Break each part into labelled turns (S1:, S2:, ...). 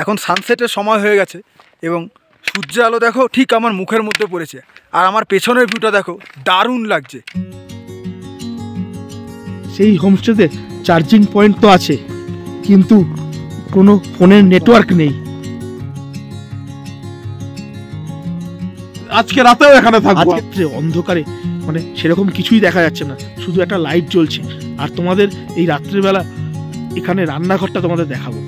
S1: এখন সানসেটের সময় হয়ে গেছে এবং সূর্যের আলো দেখো ঠিক আমার মুখের মধ্যে পড়েছে, আর আমার পেছনের ভিউটা দেখো, দারুণ লাগছে।
S2: সেই হোমস্টেতে চার্জিং পয়েন্ট তো আছে, কিন্তু কোনো ফোনের নেটওয়ার্ক নেই।
S3: আজকে রাতেও এখানে থাকবো।
S2: আজকে অন্ধকারে মানে সেরকম কিছুই দেখা যাচ্ছে না, শুধু একটা লাইট জ্বলছে। আর তোমাদের এই রাত্রিবেলা এখানে রান্নাঘরটা তোমাদের দেখাবো।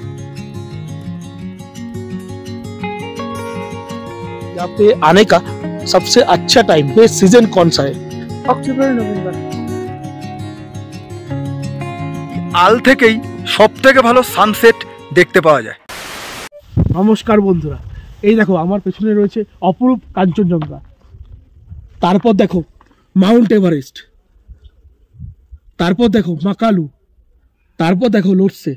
S2: यहाँ पे आने का सबसे अच्छा टाइम है, सीजन कौन सा है?
S4: अक्टूबर नवंबर।
S1: আল থেকেই সব থেকে ভালো সানসেট দেখতে পাওয়া যায়।
S2: নমস্কার বন্ধুরা, এই দেখো আমার পেছনে রয়েছে অপরূপ কাঞ্চনজঙ্ঘা, তারপর দেখো মাউন্ট এভারেস্ট, তারপর দেখো মাকালু, তারপর দেখো লোটসে,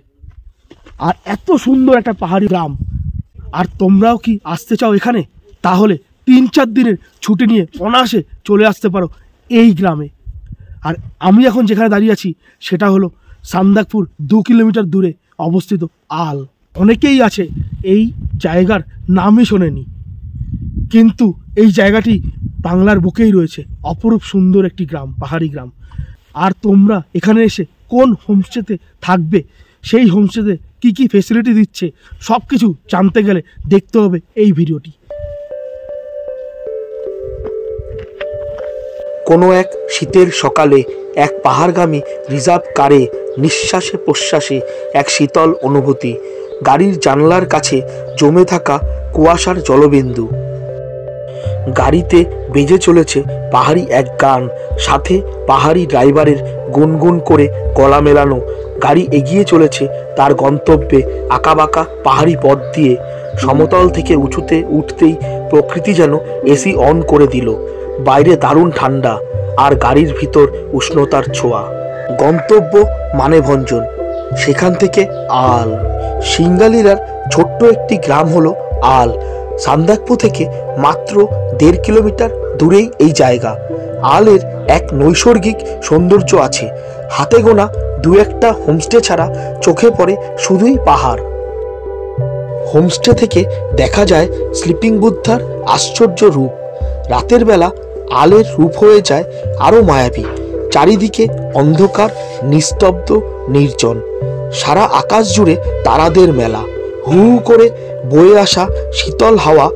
S2: আর এত সুন্দর একটা পাহাড়ি গ্রাম। আর তোমরাও কি আসতে চাও এখানে? তাহলে 3-4 দিনের ছুটি নিয়ে অনায়াসে চলে আসতে পারো এই গ্রামে। আর আমি এখন যেখানে দাঁড়িয়ে আছি সেটা হলো সান্দাকপুর 2 কিলোমিটার দূরে অবস্থিত আল। অনেকেই আছে এই জায়গার নামই শোনেনি, কিন্তু এই জায়গাটি বাংলার বুকেই রয়েছে। অপরূপ সুন্দর একটি গ্রাম, পাহাড়ি গ্রাম। আর তোমরা এখানে এসে কোন হোমস্টেতে থাকবে, সেই হোমস্টেতে কী কী ফেসিলিটি দিচ্ছে, সব কিছু জানতে গেলে দেখতে হবে এই ভিডিওটি।
S5: কোনো এক শীতের সকালে এক পাহাড়গামী রিজার্ভ কারে নিঃশ্বাসে প্রশ্বাসে এক শীতল অনুভূতি। গাড়ির জানলার কাছে জমে থাকা কুয়াশার জলবিন্দু। গাড়িতে বেজে চলেছে পাহাড়ি এক গান, সাথে পাহাড়ি ড্রাইভারের গুনগুন করে গলা মেলানো। গাড়ি এগিয়ে চলেছে তার গন্তব্যে আঁকাবাঁকা পাহাড়ি পথ দিয়ে। সমতল থেকে উঁচুতে উঠতেই প্রকৃতি যেন এসি অন করে দিল। বাইরে দারুণ ঠান্ডা, আর গাড়ির ভিতর উষ্ণতার ছোঁয়া। গন্তব্য মানেভঞ্জন, সেখান থেকে আল। সিঙ্গালিরার ছোট্ট একটি গ্রাম হলো আল। সান্দাকপু থেকে মাত্র 1.5 কিলোমিটার দূরেই এই জায়গা। আলের এক নৈসর্গিক সৌন্দর্য আছে। হাতে গোনা 2-1টা হোমস্টে ছাড়া চোখে পড়ে শুধুই পাহাড়। হোমস্টে থেকে দেখা যায় স্লিপিং বুদ্ধার আশ্চর্য রূপ। রাতের বেলা আলের রূপ হয়ে যায় আরও মায়াবী। চারিদিকে অন্ধকার, নিস্তব্ধ, নির্জন। সারা আকাশ জুড়ে তারাদের মেলা। হু হু করে বয়ে আসা শীতল হাওয়া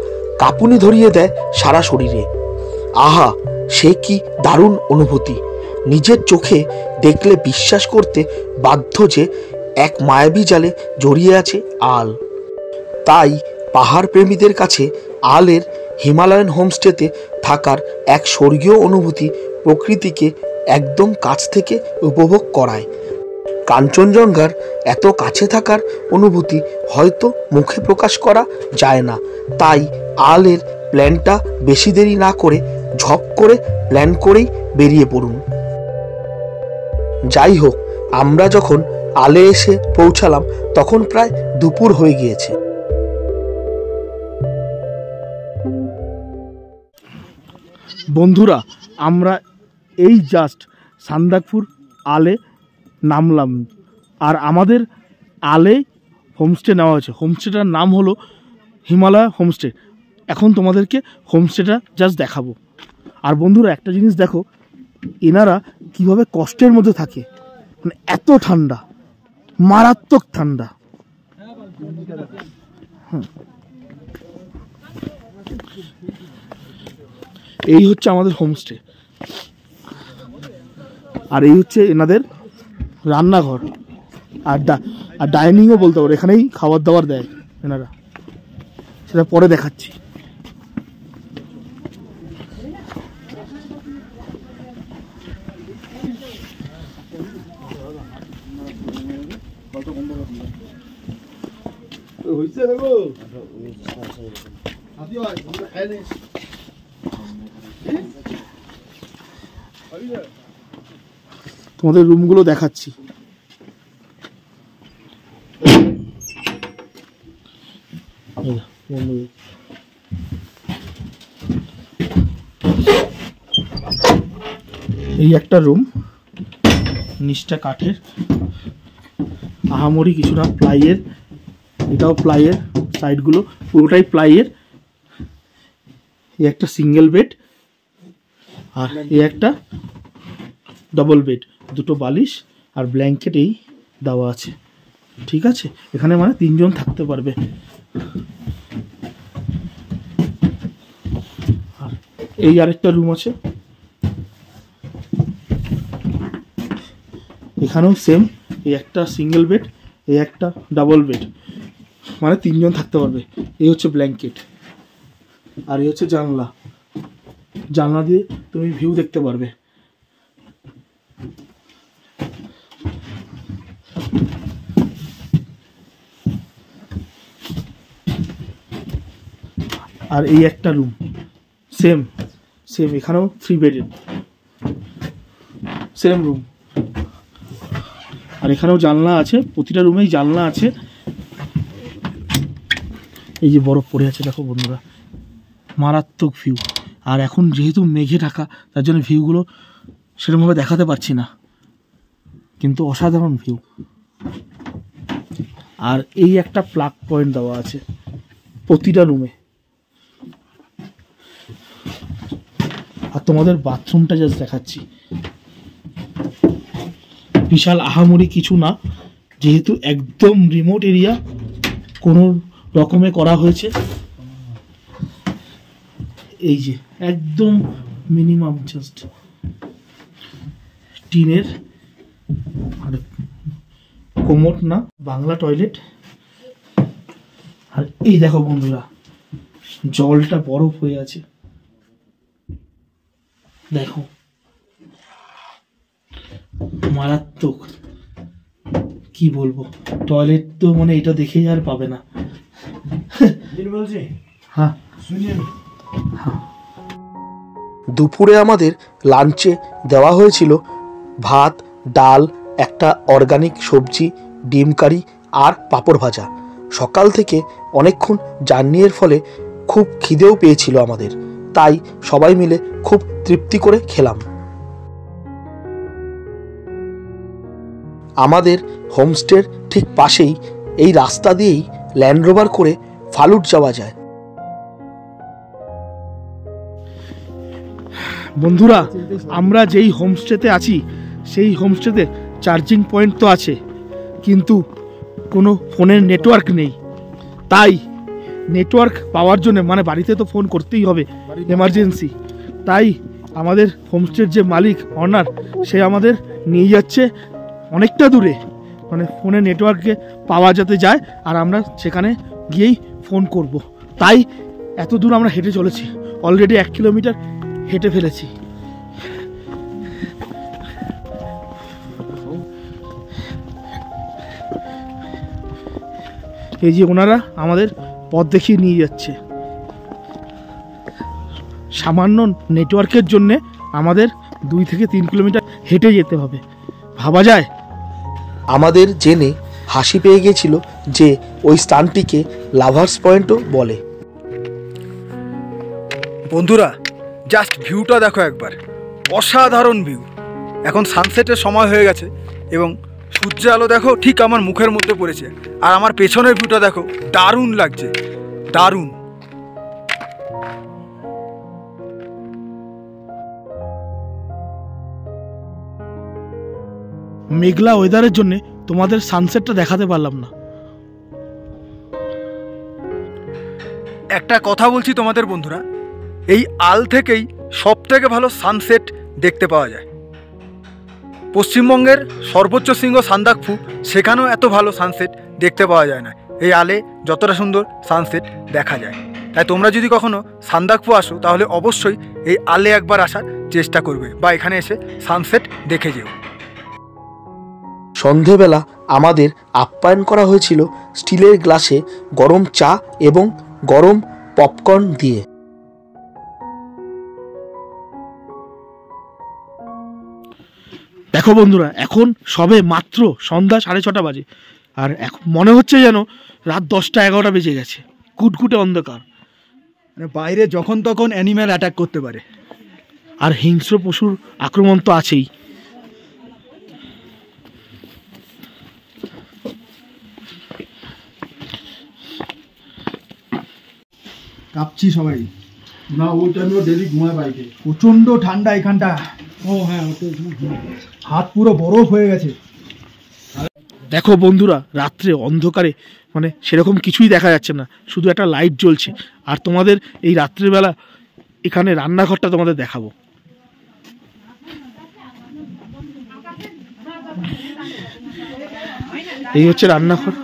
S5: কাঁপুনি ধরিয়ে দেয় সারা শরীরে। আহা, সে কি দারুণ অনুভূতি! নিজের চোখে দেখলে বিশ্বাস করতে বাধ্য যে এক মায়াবী জালে জড়িয়ে আছে আল। তাই পাহাড় প্রেমীদের কাছে আলের হিমালয়ান হোমস্টেতে থাকার এক স্বর্গীয় অনুভূতি প্রকৃতিকে একদম কাছ থেকে উপভোগ করায়। কাঞ্চনজঙ্ঘার এত কাছে থাকার অনুভূতি হয়তো মুখে প্রকাশ করা যায় না। তাই আলের প্ল্যানটা বেশি দেরি না করে ঝপ করে প্ল্যান করেই বেরিয়ে পড়ুন। যাই হোক, আমরা যখন আলে এসে পৌঁছালাম তখন প্রায় দুপুর হয়ে গিয়েছে।
S2: বন্ধুরা, আমরা এই জাস্ট সান্দাকপুর আলে নামলাম, আর আমাদের আলে হোমস্টে নেওয়া হয়েছে। হোমস্টেটার নাম হলো হিমালয় হোমস্টে। এখন তোমাদেরকে হোমস্টেটা জাস্ট দেখাবো। আর বন্ধুরা, একটা জিনিস দেখো, এনারা কিভাবে কষ্টের মধ্যে থাকে। মানে এত ঠান্ডা, মারাত্মক ঠান্ডা। এই হচ্ছে আমাদের হোমস্টে, আর এই হচ্ছে এনাদের রান্নাঘর আর ডাইনিংও বলতে পারো। এখানেই খাবার দাবার দেয় এনারা, সেটা পরে দেখাচ্ছি। তোমাদের রুমগুলো দেখাচ্ছি। এই একটা রুম, নিচটা কাঠের, আহামরি কিছু না, প্লাইয়ের এটাও প্লাইয়ের, সাইডগুলো পুরোটাই প্লাইয়ের। এই একটা সিঙ্গেল বেড আর এই একটা ডবল বেড, দুটো বালিশ আর ব্ল্যাঙ্কেট এই দেওয়া আছে। ঠিক আছে, এখানে মানে 3 জন থাকতে পারবে। আর এই আরেকটা রুম আছে, এখানেও সেম, এই একটা সিঙ্গেল বেড, এই একটা ডাবল বেড, মানে 3 জন থাকতে পারবে। এই হচ্ছে ব্ল্যাঙ্কেট আর এই হচ্ছে জানলা, জানলা দিয়ে তুমি ভিউ দেখতে পারবে। আর এই একটা রুম সেম সেম, এখানেও 3 বেডের সেম রুম। আর এখানেও জানলা আছে, প্রতিটা রুমেই জানলা আছে। এই যে বরফ পড়ে আছে দেখো বন্ধুরা, মারাত্মক ভিউ। আর এখন যেহেতু মেঘে ঢাকা, তার জন্য ভিউগুলো সেরকমভাবে দেখাতে পারছি না, কিন্তু অসাধারণ ভিউ। আর এই একটা প্লাগ পয়েন্ট দেওয়া আছে প্রতিটা রুমে। আর তোমাদের বাথরুমটা জাস্ট দেখাচ্ছি, বিশাল আহামরি কিছু না, যেহেতু একদম রিমোট এরিয়া কোনো রকমে করা হয়েছে। এই যে একদম মিনিমাম জাস্ট টিনের, আর কোমোড না, বাংলা টয়লেট। আর এই দেখো বন্ধুরা, জলটা বরফ হয়ে আছে, দেখো মারাত্মক। কি বলবো, টয়লেট তো মানে এটা দেখেই আর পাবে না। হ্যাঁ,
S5: দুপুরে আমাদের লাঞ্চে দেওয়া হয়েছিল ভাত, ডাল, একটা অর্গানিক সবজি, ডিম কারি আর পাঁপড় ভাজা। সকাল থেকে অনেকক্ষণ জার্নির ফলে খুব খিদেও পেয়েছিল আমাদের, তাই সবাই মিলে খুব তৃপ্তি করে খেলাম। আমাদের হোমস্টের ঠিক পাশেই এই রাস্তা দিয়েই ল্যান্ড রোভার করে ফালুট যাওয়া যায়।
S2: বন্ধুরা, আমরা যেই হোমস্টেতে আছি সেই হোমস্টেতে চার্জিং পয়েন্ট তো আছে, কিন্তু কোনো ফোনের নেটওয়ার্ক নেই। তাই নেটওয়ার্ক পাওয়ার জন্য মানে বাড়িতে তো ফোন করতেই হবে এমার্জেন্সি, তাই আমাদের হোমস্টের যে মালিক অনার, সে আমাদের নিয়ে যাচ্ছে অনেকটা দূরে, মানে ফোনের নেটওয়ার্কে পাওয়া যাতে যায়, আর আমরা সেখানে গিয়েই ফোন করব। তাই এত দূর আমরা হেঁটে চলেছি, অলরেডি 1 কিলোমিটার হেঁটে ফেলেছি। এই যে ওনারা আমাদের পথ দেখিয়ে নিয়ে যাচ্ছে। সামান্য নেটওয়ার্কের জন্যে আমাদের 2 থেকে 3 কিলোমিটার হেঁটে যেতে হবে, ভাবা যায়?
S5: আমাদের জেনে হাসি পেয়ে গেছিল যে ওই স্থানটিকে লাভার্স পয়েন্টও বলে।
S1: বন্ধুরা, জাস্ট ভিউটা দেখো একবার, অসাধারণ ভিউ। এখন সানসেটের সময় হয়ে গেছে এবং সূর্যের আলো দেখো ঠিক আমার মুখের মধ্যে পড়েছে, আর আমার পেছনের ভিউটা দেখো, দারুণ লাগছে, দারুণ।
S2: মেঘলা ওয়েদারের জন্য তোমাদের সানসেটটা দেখাতে পারলাম না।
S1: একটা কথা বলছি তোমাদের বন্ধুরা, এই আল থেকেই সবথেকে ভালো সানসেট দেখতে পাওয়া যায়। পশ্চিমবঙ্গের সর্বোচ্চ শৃঙ্গ সান্দাকফু, সেখানেও এত ভালো সানসেট দেখতে পাওয়া যায় না। এই আলে যতটা সুন্দর সানসেট দেখা যায়। তাই তোমরা যদি কখনো সান্দাকফু আসো, তাহলে অবশ্যই এই আলে একবার আসার চেষ্টা করবে, বা এখানে এসে সানসেট দেখে যেও।
S5: সন্ধেবেলা আমাদের আপ্যায়ন করা হয়েছিল স্টিলের গ্লাসে গরম চা এবং গরম পপকর্ন দিয়ে।
S2: দেখো বন্ধুরা, এখন সবে মাত্র সন্ধ্যা 6:30 বাজে, আর এখন মনে হচ্ছে যেন রাত 10টা-11টা বেজে গেছে। কুটকুটে অন্ধকার,
S1: মানে বাইরে যখন তখন অ্যানিম্যাল অ্যাটাক করতে পারে,
S2: আর হিংস্র পশুর আক্রমণ তো আছেই।
S1: কাঁপছি সবাই।
S2: না ওই টাইমে ডেলি ঘুমায় বাইকে।
S1: প্রচন্ড ঠান্ডা এখানটা,
S2: ও হ্যাঁ,
S1: হাত পুরো বরফ হয়ে গেছে।
S2: দেখো বন্ধুরা, রাত্রে অন্ধকারে মানে সেরকম কিছুই দেখা যাচ্ছে না, শুধু একটা লাইট জ্বলছে। আর তোমাদের এই রাত্রিবেলা এখানে রান্নাঘরটা তোমাদের দেখাবো। এই হচ্ছে রান্নাঘর,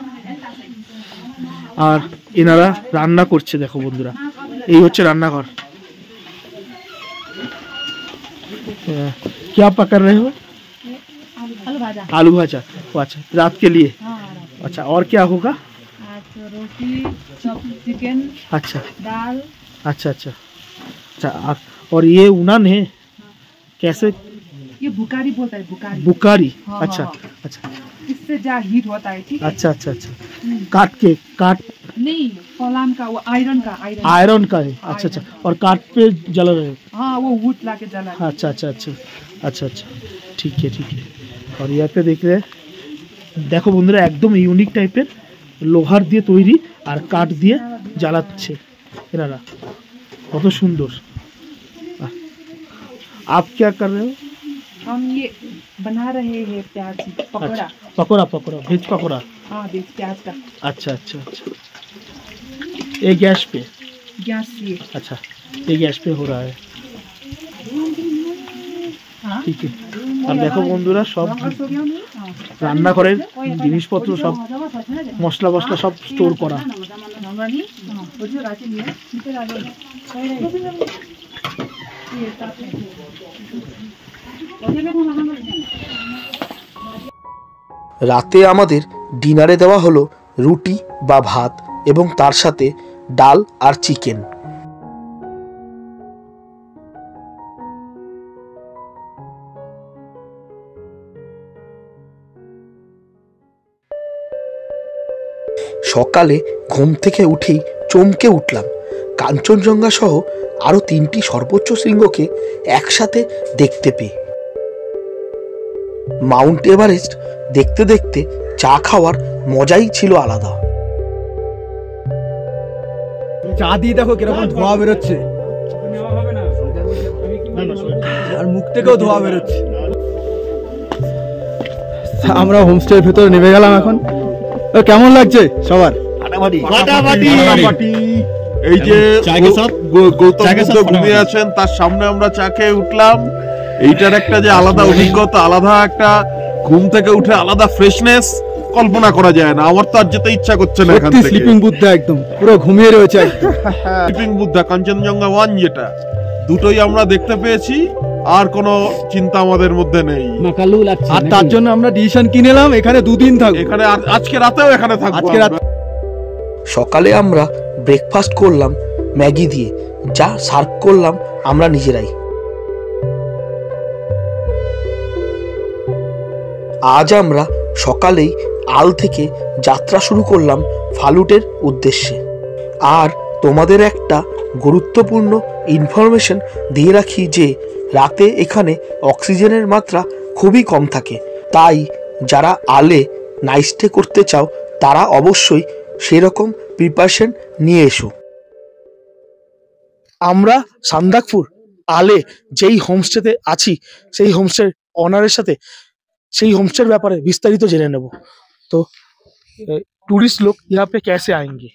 S2: আর এনারা রান্না করছে। দেখো বন্ধুরা, এই হচ্ছে রান্নাঘর। क्या पका रहे हो?
S3: आलू भाजा।
S2: आलू भाजा। ओ अच्छा, रात के लिए।
S3: हाँ,
S2: अच्छा, और क्या होगा?
S3: आज रोटी, चिकन,
S2: अच्छा
S3: दाल।
S2: अच्छा अच्छा अच्छा। और ये उनान है कैसे?
S3: ये बुकारी बोलता है, बुकारी।
S2: बुकारी।
S3: हाँ,
S2: अच्छा
S3: हाँ।
S2: अच्छा
S3: इससे जा हीट होता है, ठीक है।
S2: अच्छा अच्छा अच्छा। काट
S3: नहीं, फलाम का, वो आयरन का,
S2: आयरन का है। अच्छा अच्छा। और काट पे जला रहे हो?
S3: हाँ, वो वुड ला के जला।
S2: अच्छा अच्छा अच्छा अच्छा अच्छा, ठीक है ठीक है। और यहाँ पे देख रहे हैं, দেখো বন্ধুরা, একদম ইউনিক টাইপের লোহার দিয়ে তৈরি আর কাঠ দিয়ে জ্বালাচ্ছে এনারা, কত সুন্দর। आप क्या कर रहे हो?
S3: हम ये बना रहे हैं प्याज पकौड़ा।
S2: अच्छा, पकौड़ा पकौड़ा, वेज पकौड़ा।
S3: हाँ, बीच प्याज का।
S2: अच्छा अच्छा अच्छा। ये गैस पे?
S3: गैस ये।
S2: अच्छा, ये गैस पे हो रहा है,
S3: हाँ।
S2: ठीक है। আর দেখো বন্ধুরা, সব
S3: हाँ।
S2: রান্নাঘরের জিনিসপত্র, সব মশলা মশলা সব স্টোর করা।
S5: রাতে আমাদের ডিনারে দেওয়া হলো রুটি বা ভাত এবং তার সাথে ডাল আর চিকেন। সকালে ঘুম থেকে উঠেই চমকে উঠলাম কাঞ্চনজঙ্ঘা সহ আরও 3টি সর্বোচ্চ শৃঙ্গকে একসাথে দেখতে পেয়ে। মাউন্ট এভারেস্ট দেখতে দেখতে চা খাওয়ার মজাই ছিল আলাদা।
S1: চা দিয়ে দেখো কিরকম ধোঁয়া বেরোচ্ছে, আর মুখ থেকেও ধোঁয়া বেরোচ্ছে। আমরা হোমস্টের ভেতরে নেমে গেলাম এখন। তো কেমন লাগছে সবার?
S4: এই যে গৌতম বুদ্ধ ঘুমিয়ে আছেন, তার সামনে আমরা চা খেয়ে উঠলাম। এইটার একটা যে আলাদা অভিজ্ঞতা, আলাদা একটা ঘুম থেকে উঠে আলাদা ফ্রেশনেস কল্পনা করা যায় না। আমার তো আর যেতে ইচ্ছা করছে না এখান থেকে।
S1: স্লিপিং বুদ্ধা একদম পুরো ঘুমিয়ে রয়েছে একদম।
S4: স্লিপিং বুদ্ধা, কাঞ্চনজঙ্ঘা 1 যেটা, দুটোই আমরা দেখতে পেয়েছি, আর কোনো চিন্তা আমাদের মধ্যে নেই।
S1: আর তার জন্য আমরা ডিসিশন কিনে নিলাম এখানে 2 দিন থাকবো।
S4: এখানে আজকে রাতেও এখানে থাকবো।
S1: আজকে রাত
S5: সকালে আমরা ব্রেকফাস্ট করলাম ম্যাগি দিয়ে, যা সার্ভ করলাম আমরা নিজেরাই। আজ আমরা সকালেই আল থেকে যাত্রা শুরু করলাম ফালুটের উদ্দেশ্যে। আর তোমাদের একটা গুরুত্বপূর্ণ ইনফরমেশন দিয়ে রাখি যে রাতে এখানে অক্সিজেনের মাত্রা খুবই কম থাকে, তাই যারা আলে নাইট স্টে করতে চাও তারা অবশ্যই সেরকম প্রিপারেশন নিয়ে এসো।
S2: আমরা সান্দাকফু আলে যেই হোমস্টেতে আছি, সেই হোমস্টের অনারের সাথে সেই হোমস্টের ব্যাপারে বিস্তারিত জেনে নেব। তো टूरिस्ट लोग यहाँ पे कैसे आएंगे?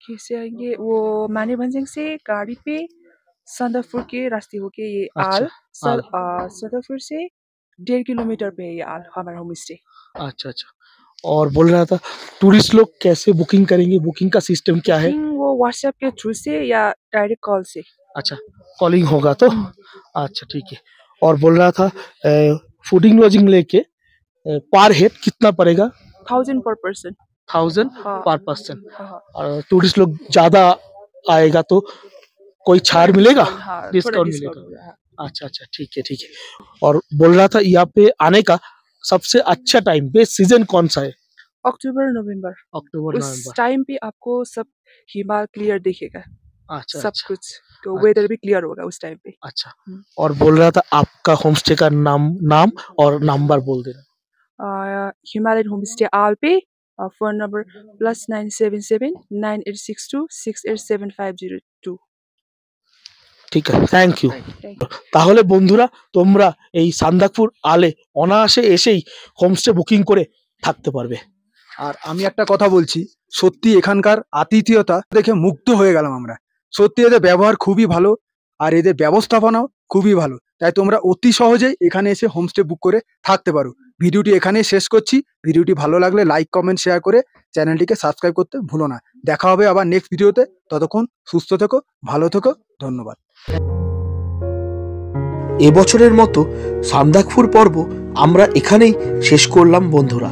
S6: कैसे आएंगे? वो माने भंजंग से गाड़ी पे सन्दकफू के रास्ते होके ये
S2: अच्छा,
S6: आल सन्दकफू से 1.5 किलोमीटर पे है ये आल हमारा होम स्टे।
S2: अच्छा अच्छा। और बोल रहा था टूरिस्ट लोग कैसे बुकिंग करेंगे, बुकिंग का सिस्टम क्या है?
S6: वो व्हाट्सएप के थ्रू से या डायरेक्ट कॉल से।
S2: अच्छा, कॉलिंग होगा तो अच्छा ठीक है। और बोल रहा था फूडिंग लॉजिंग लेके पर हेड कितना पड़ेगा?
S6: 1000 पर पर्सन।
S2: 1000
S6: हाँ।
S2: पर पर्सन।
S6: हाँ,
S2: और टूरिस्ट लोग ज्यादा आएगा तो कोई छाड़ मिलेगा,
S6: हाँ, थोड़ा
S2: डिस्काउंट
S6: discount
S2: मिलेगा?
S6: होगा, हाँ।
S2: अच्छा अच्छा ठीक है ठीक है। और बोल रहा था यहाँ पे आने का सबसे अच्छा टाइम, बेस्ट सीजन कौन सा है?
S6: अक्टूबर नवंबर।
S2: अक्टूबर
S6: उस
S2: नवंबर।
S6: टाइम पे आपको सब हिमाल क्लियर दिखेगा,
S2: अच्छा
S6: सब
S2: अच्छा
S6: कुछ। तो वेदर भी क्लियर होगा उस टाइम पे।
S2: अच्छा। और बोल रहा था आपका होमस्टे का नाम और नंबर बोल देना।
S6: हिमालयन होम स्टे आल पे phone number +977-9862-687-502.
S2: ঠিক আছে, থ্যাংক ইউ।
S6: Thank you.
S2: তাহলে বন্ধুরা, তোমরা এই সান্দাকফু আলে অনায়াসে এসেই হোমস্টে বুকিং করে থাকতে পারবে।
S1: আর আমি একটা কথা বলছি, সত্যি এখানকার আতিথেয়তা দেখে মুগ্ধ হয়ে গেলাম আমরা। সত্যি এদের ব্যবহার খুবই ভালো আর এদের ব্যবস্থাপনাও খুবই ভালো। তাই তোমরা অতি সহজেই এখানে এসে হোমস্টে বুক করে থাকতে পারো। ভিডিওটি এখানেই শেষ করছি। ভিডিওটি ভালো লাগলে লাইক, কমেন্ট, শেয়ার করে চ্যানেলটিকে সাবস্ক্রাইব করতে ভুলো না। দেখা হবে আবার নেক্সট ভিডিওতে। ততক্ষণ সুস্থ থেকো, ভালো থেকো, ধন্যবাদ।
S5: এবছরের মতো সান্দাকফুর পর্ব আমরা এখানেই শেষ করলাম বন্ধুরা।